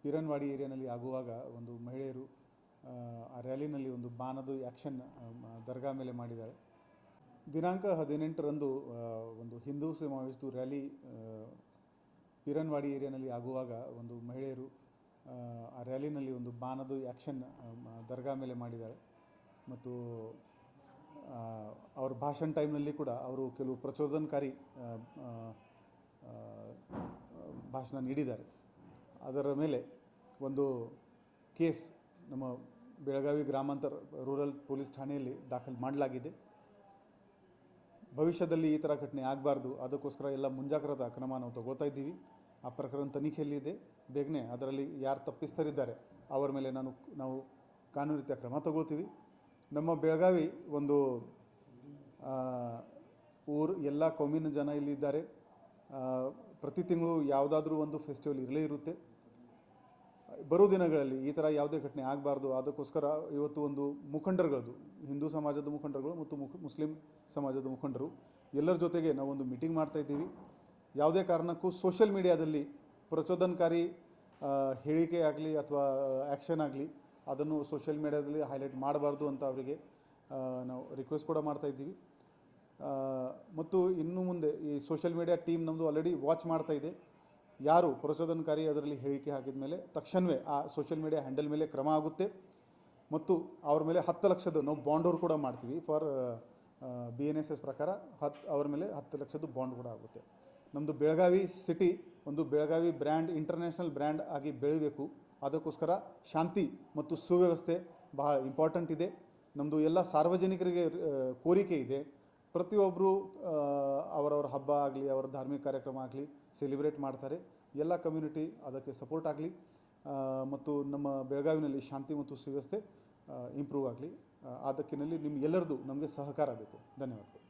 ಪೀರನ್ವಾಡಿ ಏರಿಯಾನಲ್ಲಿ ಆಗುವಾಗ ಒಂದು ಮಹಿಳೆಯರು ಆ ರ್ಯಾಲಿನಲ್ಲಿ ಒಂದು ಬಾಣದ ಆ್ಯಕ್ಷನ್ ದರ್ಗಾ ಮೇಲೆ ಮಾಡಿದ್ದಾರೆ. ದಿನಾಂಕ 18ರಂದು ಒಂದು ಹಿಂದೂ ಸಮಾವೇಶದ ರ್ಯಾಲಿ ಪೀರನ್ವಾಡಿ ಏರಿಯಾನಲ್ಲಿ ಆಗುವಾಗ ಒಂದು ಮಹಿಳೆಯರು ಆ ರ್ಯಾಲಿನಲ್ಲಿ ಒಂದು ಬಾಣದ ಆ್ಯಕ್ಷನ್ ದರ್ಗಾ ಮೇಲೆ ಮಾಡಿದ್ದಾರೆ. ಮತ್ತು ಅವ್ರ ಭಾಷಣ ಟೈಮ್ನಲ್ಲಿ ಕೂಡ ಅವರು ಕೆಲವು ಪ್ರಚೋದನಕಾರಿ ಭಾಷಣ ನೀಡಿದ್ದಾರೆ. ಅದರ ಮೇಲೆ ಒಂದು ಕೇಸ್ ನಮ್ಮ ಬೆಳಗಾವಿ ಗ್ರಾಮಾಂತರ ರೂರಲ್ ಪೊಲೀಸ್ ಠಾಣೆಯಲ್ಲಿ ದಾಖಲು ಮಾಡಲಾಗಿದೆ. ಭವಿಷ್ಯದಲ್ಲಿ ಈ ಥರ ಘಟನೆ ಆಗಬಾರ್ದು, ಅದಕ್ಕೋಸ್ಕರ ಎಲ್ಲ ಮುಂಜಾಗ್ರತಾ ಕ್ರಮ ನಾವು ತಗೊಳ್ತಾ ಇದ್ದೀವಿ. ಆ ಪ್ರಕರಣ ತನಿಖೆಯಲ್ಲಿದೆ. ಬೇಗನೆ ಅದರಲ್ಲಿ ಯಾರು ತಪ್ಪಿಸ್ತರಿದ್ದಾರೆ ಅವರ ಮೇಲೆ ನಾವು ಕಾನೂನು ರೀತಿಯ ಕ್ರಮ ತಗೊಳ್ತೀವಿ. ನಮ್ಮ ಬೆಳಗಾವಿ ಒಂದು ಊರು, ಎಲ್ಲ ಕೋಮಿನ ಜನ ಇಲ್ಲಿದ್ದಾರೆ. ಪ್ರತಿ ತಿಂಗಳು ಯಾವುದಾದ್ರೂ ಒಂದು ಫೆಸ್ಟಿವಲ್ ಇರಲೇ ಇರುತ್ತೆ. ಬರೋ ದಿನಗಳಲ್ಲಿ ಈ ಥರ ಯಾವುದೇ ಘಟನೆ ಆಗಬಾರ್ದು, ಅದಕ್ಕೋಸ್ಕರ ಇವತ್ತು ಒಂದು ಮುಖಂಡರುಗಳದ್ದು, ಹಿಂದೂ ಸಮಾಜದ ಮುಖಂಡರುಗಳು ಮತ್ತು ಮುಸ್ಲಿಂ ಸಮಾಜದ ಮುಖಂಡರು ಎಲ್ಲರ ಜೊತೆಗೆ ನಾವು ಒಂದು ಮೀಟಿಂಗ್ ಮಾಡ್ತಾಯಿದ್ದೀವಿ. ಯಾವುದೇ ಕಾರಣಕ್ಕೂ ಸೋಷಿಯಲ್ ಮೀಡಿಯಾದಲ್ಲಿ ಪ್ರಚೋದನಕಾರಿ ಹೇಳಿಕೆ ಆಗಲಿ ಅಥವಾ ಆ್ಯಕ್ಷನ್ ಆಗಲಿ ಅದನ್ನು ಸೋಷಿಯಲ್ ಮೀಡಿಯಾದಲ್ಲಿ ಹೈಲೈಟ್ ಮಾಡಬಾರ್ದು ಅಂತ ಅವರಿಗೆ ನಾವು ರಿಕ್ವೆಸ್ಟ್ ಕೂಡ ಮಾಡ್ತಾಯಿದ್ದೀವಿ. ಮತ್ತು ಇನ್ನು ಮುಂದೆ ಈ ಸೋಷಿಯಲ್ ಮೀಡಿಯಾ ಟೀಮ್ ನಮ್ಮದು ಆಲ್ರೆಡಿ ವಾಚ್ ಮಾಡ್ತಾ ಇದೆ. ಯಾರು ಪ್ರಚೋದನಕಾರಿ ಅದರಲ್ಲಿ ಹೇಳಿಕೆ ಹಾಕಿದ ಮೇಲೆ ತಕ್ಷಣವೇ ಆ ಸೋಷಿಯಲ್ ಮೀಡಿಯಾ ಹ್ಯಾಂಡಲ್ ಮೇಲೆ ಕ್ರಮ ಆಗುತ್ತೆ. ಮತ್ತು ಅವ್ರ ಮೇಲೆ 10 ಲಕ್ಷದ ನಾವು ಬಾಂಡೋರು ಕೂಡ ಮಾಡ್ತೀವಿ. ಫಾರ್ BNSS ಪ್ರಕಾರ ಅವ್ರ ಮೇಲೆ 10 ಲಕ್ಷದ ಬಾಂಡ್ ಕೂಡ ಆಗುತ್ತೆ. ನಮ್ಮದು ಬೆಳಗಾವಿ ಸಿಟಿ ಒಂದು ಬೆಳಗಾವಿ ಬ್ರ್ಯಾಂಡ್, ಇಂಟರ್ನ್ಯಾಷನಲ್ ಬ್ರ್ಯಾಂಡ್ ಆಗಿ ಬೆಳಿಬೇಕು. ಅದಕ್ಕೋಸ್ಕರ ಶಾಂತಿ ಮತ್ತು ಸುವ್ಯವಸ್ಥೆ ಬಹಳ ಇಂಪಾರ್ಟೆಂಟ್ ಇದೆ. ನಮ್ಮದು ಎಲ್ಲ ಸಾರ್ವಜನಿಕರಿಗೆ ಕೋರಿಕೆ ಇದೆ, ಪ್ರತಿಯೊಬ್ಬರು ಅವರವ್ರ ಹಬ್ಬ ಆಗಲಿ, ಅವರ ಧಾರ್ಮಿಕ ಕಾರ್ಯಕ್ರಮ ಆಗಲಿ ಸೆಲಿಬ್ರೇಟ್ ಮಾಡ್ತಾರೆ. ಎಲ್ಲ ಕಮ್ಯುನಿಟಿ ಅದಕ್ಕೆ ಸಪೋರ್ಟ್ ಆಗಲಿ ಮತ್ತು ನಮ್ಮ ಬೆಳಗಾವಿನಲ್ಲಿ ಶಾಂತಿ ಮತ್ತು ಸುವ್ಯವಸ್ಥೆ ಇಂಪ್ರೂವ್ ಆಗಲಿ. ಅದಕ್ಕಿನಲ್ಲಿ ನಿಮ್ಮ ಎಲ್ಲರದು ನಮಗೆ ಸಹಕಾರ ಬೇಕು. ಧನ್ಯವಾದಗಳು.